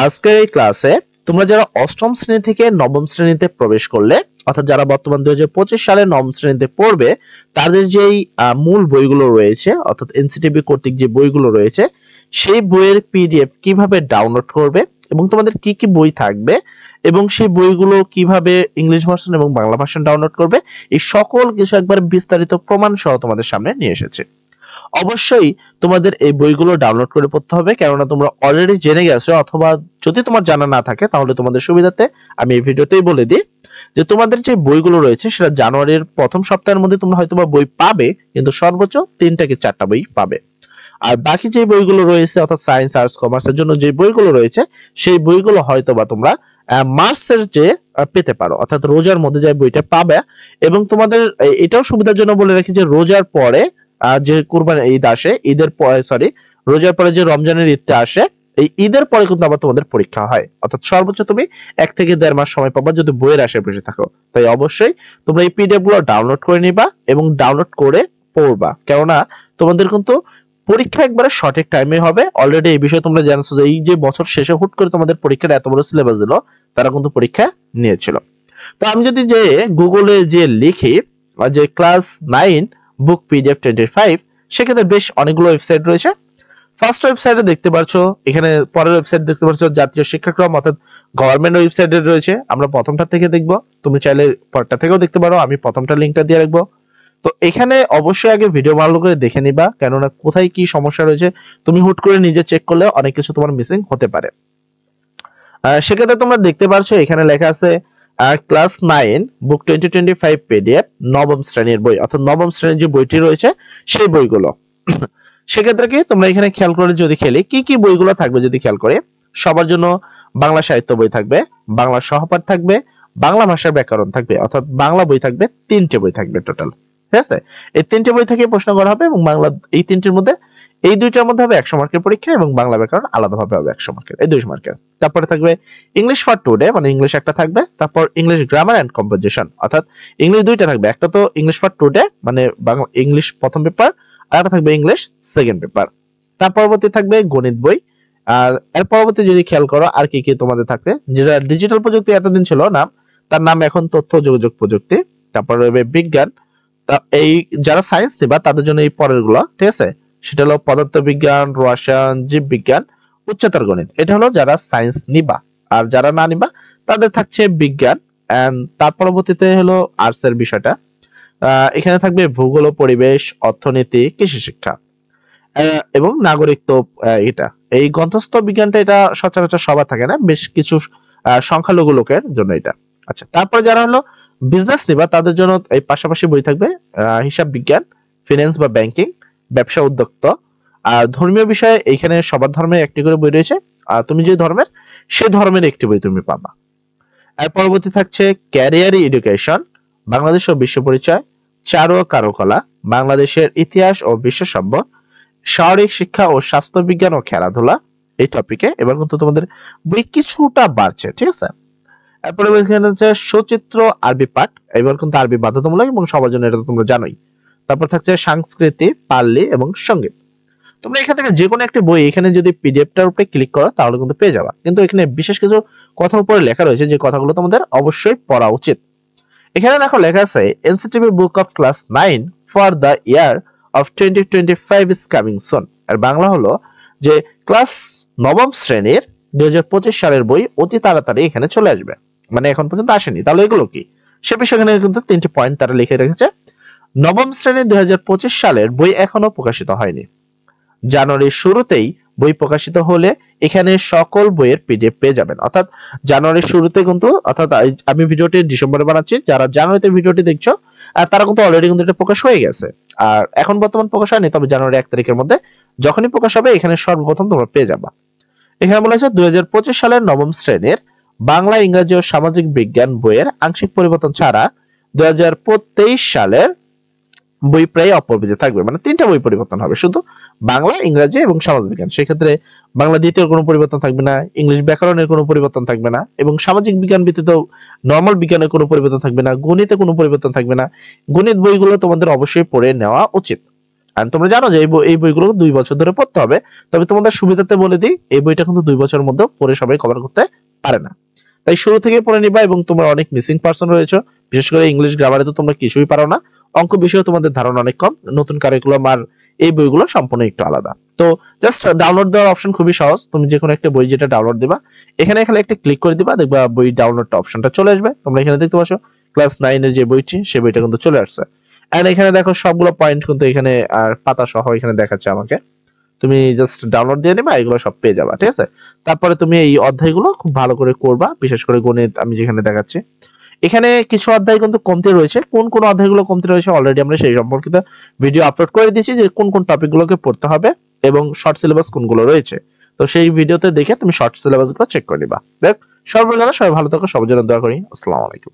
আজকের এই ক্লাসে তোমরা যারা অষ্টম শ্রেণী থেকে নবম শ্রেণীতে প্রবেশ করলে, অর্থাৎ যারা বর্তমান 2025 সালে নবম শ্রেণীতে পড়বে, তাদের যেই মূল বইগুলো রয়েছে, অর্থাৎ এনসিটিবি কর্তৃক যে বইগুলো রয়েছে, সেই বইয়ের পিডিএফ কিভাবে ডাউনলোড করবে এবং তোমাদের কি কি বই থাকবে এবং সেই বইগুলো কিভাবে ইংলিশ ভার্সন এবং বাংলা ভার্সন ডাউনলোড করবে, এই সকল কিছু একবার বিস্তারিত প্রমাণ সহ তোমাদের সামনে নিয়ে এসেছে। অবশ্যই তোমাদের এই বইগুলো ডাউনলোড করে পড়তে হবে, কেননা তোমরা অলরেডি জেনে গেছো, অথবা যদি তোমার জানা না থাকে তাহলে তোমাদের সুবিধাতে আমি এই ভিডিওতেই বলে দিই যে তোমাদের যে বইগুলো রয়েছে সেটা জানুয়ারির প্রথম সপ্তাহের মধ্যে তোমরা হয়তোবা বই পাবে, কিন্তু সর্বোচ্চ 3 থেকে 4টা বই পাবে। আর বাকি যে বইগুলো রয়েছে, অর্থাৎ সায়েন্স, আর্টস, কমার্সের জন্য যে বইগুলো রয়েছে, সেই বইগুলো হয়তোবা তোমরা মার্চের যে পেতে পারো, অর্থাৎ রোজার মধ্যে যে বইটা পাবে। এবং তোমাদের এটাও সুবিধার জন্য বলে রাখি যে রোজার পরে যে কুরবানি ঈদ আসে, ঈদের পরে রোজার পরে যে রমজানের ঈদটা আসে, এই ঈদের পরে কিন্তু আবার তোমাদের পরীক্ষা হয়, অর্থাৎ সর্বোচ্চ তুমি 1 থেকে 1.5 মাস সময় পাবা যদি বইয়ের আশেপাশে থাকো। তাই অবশ্যই তোমরা এই পিডিএফ গুলো ডাউনলোড করে নিবা এবং ডাউনলোড করে পড়বা, কেননা তোমাদের কিন্তু পরীক্ষা একবারে সঠিক টাইমে হবে। অলরেডি এই বিষয়ে তোমরা জানছো যে এই যে বছর শেষে হুট করে তোমাদের পরীক্ষার এত বড় সিলেবাস দিল, তারা কিন্তু পরীক্ষা নিয়েছিল। তো আমি যদি যে গুগলে যে লিখি যে ক্লাস 9 বুক পিডিএফ 25, সেক্ষেত্রে বেশ অনেকগুলো ওয়েবসাইট রয়েছে। ফার্স্ট ওয়েবসাইটে দেখতে পাচ্ছ, এখানে পরের ওয়েবসাইট দেখতে পাচ্ছ জাতীয় শিক্ষাক্রম, অর্থাৎ গভর্নমেন্ট ওয়েবসাইটে রয়েছে। আমরা প্রথমটা থেকে দেখব, তুমি চাইলে পরেরটা থেকেও দেখতে পারো, আমি প্রথমটা লিংকটা দিয়ে রাখবো। তো এখানে অবশ্যই আগে ভিডিও ভালো করে দেখে নিবা, কেননা কোথায় কি সমস্যা রয়েছে তুমি হুট করে নিজে চেক করলে অনেক কিছু তোমার মিসিং হতে পারে। সেক্ষেত্রে তোমরা দেখতে পাচ্ছ এখানে লেখা আছে ক্লাস 9 বুক 2025 পিডিএফ নবম শ্রেণীর বই, অর্থাৎ নবম শ্রেণীর যে বইটি রয়েছে সেই বইগুলো। সেক্ষেত্রে কি তোমরা এখানে খেয়াল করে যদি খেলি কি কি বইগুলো থাকবে, যদি খেয়াল করে, সবার জন্য বাংলা সাহিত্য বই থাকবে, বাংলা সহপাঠ থাকবে, বাংলা ভাষার ব্যাকরণ থাকবে, অর্থাৎ বাংলা বই থাকবে 3টে বই থাকবে টোটাল। ঠিক আছে, এই 3টে বই থেকে প্রশ্ন করা হবে এবং বাংলা এই 3টির মধ্যে এই 2টার মধ্যে হবে 100 মার্কের পরীক্ষা এবং বাংলা ব্যাকরণ আলাদাভাবে হবে 100 মার্কের, এই 200 মার্কের। তারপরে থাকবে ইংলিশ ফর টুডে, মানে ইংলিশ একটা থাকবে, তারপর ইংলিশ গ্রামার এন্ড কম্পোজিশন, অর্থাৎ ইংলিশ 2টা থাকবে, একটা তো ইংলিশ ফর টুডে মানে বাংলা ইংলিশ প্রথম পেপার, আর একটা থাকবে ইংলিশ সেকেন্ড পেপার। তার পরবর্তী থাকবে গণিত বই। আর এর পরবর্তী যদি খেয়াল করো আর কি কি তোমাদের থাকবে, যেটা ডিজিটাল প্রযুক্তি এতদিন ছিল নাম, তার নাম এখন তথ্য যোগাযোগ প্রযুক্তি। তারপর রয়েছে বিজ্ঞান, এই যারা সায়েন্স নিবা তাদের জন্য এই পরের গুলো, ঠিক আছে, সেটা হলো পদার্থবিজ্ঞান, রসায়ন, জীববিজ্ঞান, উচ্চতর গণিত, এটা হলো যারা সায়েন্স নিবা। আর যারা না নিবা তাদের থাকছে বিজ্ঞান, এন্ড তার পরবর্তীতে হলো আর্টস এর বিষয়টা। এখানে থাকবে ভূগোল ও পরিবেশ, অর্থনীতি, কৃষি শিক্ষা এবং নাগরিকত্ব। এটা এই গণতন্ত্র বিজ্ঞানটা এটা সচরাচর সবার থাকে না, বেশ কিছু সংখ্যালঘু লোকের জন্য এটা। আচ্ছা, তারপরে যারা হলো বিজনেস নিবা তাদের জন্য এই পাশাপাশি বই থাকবে হিসাব বিজ্ঞান, ফিনান্স বা ব্যাংকিং, ব্যবসা উদ্যোক্তা। আর ধর্মীয় বিষয়ে এইখানে সবার ধর্মের একটি করে বই রয়েছে, আর তুমি যে ধর্মের সেই ধর্মের একটি বই তুমি পাবা। এর পরবর্তী থাকছে ক্যারিয়ার এডুকেশন, বাংলাদেশ ও বিশ্ব পরিচয়, চারু ও কারুকলা, বাংলাদেশের ইতিহাস ও বিশ্ব সভ্য, শারীরিক শিক্ষা ও স্বাস্থ্য বিজ্ঞান ও খেলাধুলা। এই টপিকে এবার কিন্তু তোমাদের বই কিছুটা বাড়ছে, ঠিক আছে। এরপরে এখানে হচ্ছে সচিত্র আরবি পাঠ, এবার কিন্তু আরবি বাধ্যতামূলক এবং সবার জন্য, এটা তো তোমরা জানোই। তারপর থাকছে সংস্কৃতি, পাল্লি এবং সঙ্গীত। তোমরা এখান থেকে যে কোনো একটা বই এখানে যদি পিডিএফটার উপরে ক্লিক করো তাহলে কিন্তু পেয়ে যাবা, কিন্তু এখানে বিশেষ কিছু কথা উপরে লেখা রয়েছে যে কথাগুলো তোমাদের অবশ্যই পড়া উচিত। এখানে দেখো লেখা আছে NCTV book of class 9 for the year of 2025 is coming soon. আর বাংলা হলো যে ক্লাস নবম শ্রেণীর 2025 সালের বই অতি তাড়াতাড়ি এখানে চলে আসবে, মানে এখন পর্যন্ত আসেনি। তাহলে এগুলো কি, সে বিষয়ে এখানে কিন্তু 3টি পয়েন্ট তারা লিখে রেখেছে। নবম শ্রেণীর 2025 সালের বই এখনো প্রকাশিত হয়নি, জানুয়ারির শুরুতেই বই প্রকাশিত হলে এখানে সকল বইয়ের পিডিএফ পেয়ে যাবেন। অর্থাৎ জানুয়ারির শুরুতে কিন্তু, অর্থাৎ আমি ভিডিওটি ডিসেম্বরে বানাচ্ছি, যারা জানুয়ারিতে ভিডিওটি দেখছো তারা কিন্তু অলরেডি কিন্তু এটা প্রকাশ হয়ে গেছে। আর এখন বর্তমান প্রকাশ হয়নি, তবে জানুয়ারি 1 তারিখের মধ্যে যখনই প্রকাশ হবে এখানে সর্বপ্রথম তোমরা পেয়ে যাবা। এখানে বলা হয়েছে 2025 সালের নবম শ্রেণীর বাংলা, ইংরেজি ও সামাজিক বিজ্ঞান বইয়ের আংশিক পরিবর্তন ছাড়া 2023 সালের বই প্রায় অপরিবর্তিত থাকবে, মানে 3টা বই পরিবর্তন হবে, শুধু বাংলা, ইংরেজি এবং সমাজ বিজ্ঞান। সেক্ষেত্রে বাংলা দ্বিতীয় কোনো পরিবর্তন থাকবে না, ইংলিশ ব্যাকরণের কোনো পরিবর্তন থাকবে না, এবং সামাজিক বিজ্ঞান ব্যতীত নরমাল বিজ্ঞানের কোনো পরিবর্তন থাকবে না, গণিতে কোনো পরিবর্তন থাকবে না। গণিত বইগুলো তোমাদের অবশ্যই পড়ে নেওয়া উচিত। আর তোমরা জানো যে এই বইগুলো 2 বছর ধরে পড়তে হবে। তবে তোমাদের সুবিধাতে বলে দিই, এই বইটা কিন্তু 2 বছরের মধ্যে পড়ে সবাই কভার করতে পারে না। তাই শুরু থেকে পড়ে নিবা, এবং তোমরা অনেক মিসিং পার্সন রয়েছে, বিশেষ করে ইংলিশ গ্রামারে তো তোমরা কিছুই পারো না, অঙ্ক বিষয়ে তোমাদের ধারণা অনেক কম। নতুন কারিকুলাম আর এই বইগুলো সম্পূর্ণ একটু আলাদা। তো জাস্ট ডাউনলোড দেওয়ার অপশন খুবই সহজ। তুমি যে কোনো একটা বই যেটা ডাউনলোড দিবা, এখানে খালি একটা ক্লিক করে দিবা, দেখবা বই ডাউনলোড অপশনটা চলে আসবে। তোমরা এখানে দেখতে পাচ্ছ ক্লাস 9 এর যে বইটি, সেই বইটা কিন্তু চলে আসছে। এন্ড এখানে দেখো সবগুলো পয়েন্ট কিন্তু এখানে আর পাতা সহ এখানে দেখাচ্ছে আমাকে। তুমি জাস্ট ডাউনলোড দিয়ে নেবা, এগুলো সব পেয়ে যাবা, ঠিক আছে। তারপরে তুমি এই অধ্যায়গুলো খুব ভালো করে করবা, বিশেষ করে গণিত আমি যেখানে দেখাচ্ছি। এখানে কিছু অধ্যায় কিন্তু কমতি রয়েছে, কোন কোন অধ্যায়গুলো কমতি রয়েছে অলরেডি আমরা সেই সম্পর্কিত ভিডিও আপলোড করে দিয়েছি, যে কোন কোন টপিকগুলোকে পড়তে হবে এবং শর্ট সিলেবাস কোনগুলো রয়েছে। তো সেই ভিডিওতে দেখে তুমি শর্ট সিলেবাসগুলো চেক করে নিবা। দেখ, সর্বজনা সবাই ভালো থাকো, সবার জন্য দোয়া করি। আসসালামু আলাইকুম।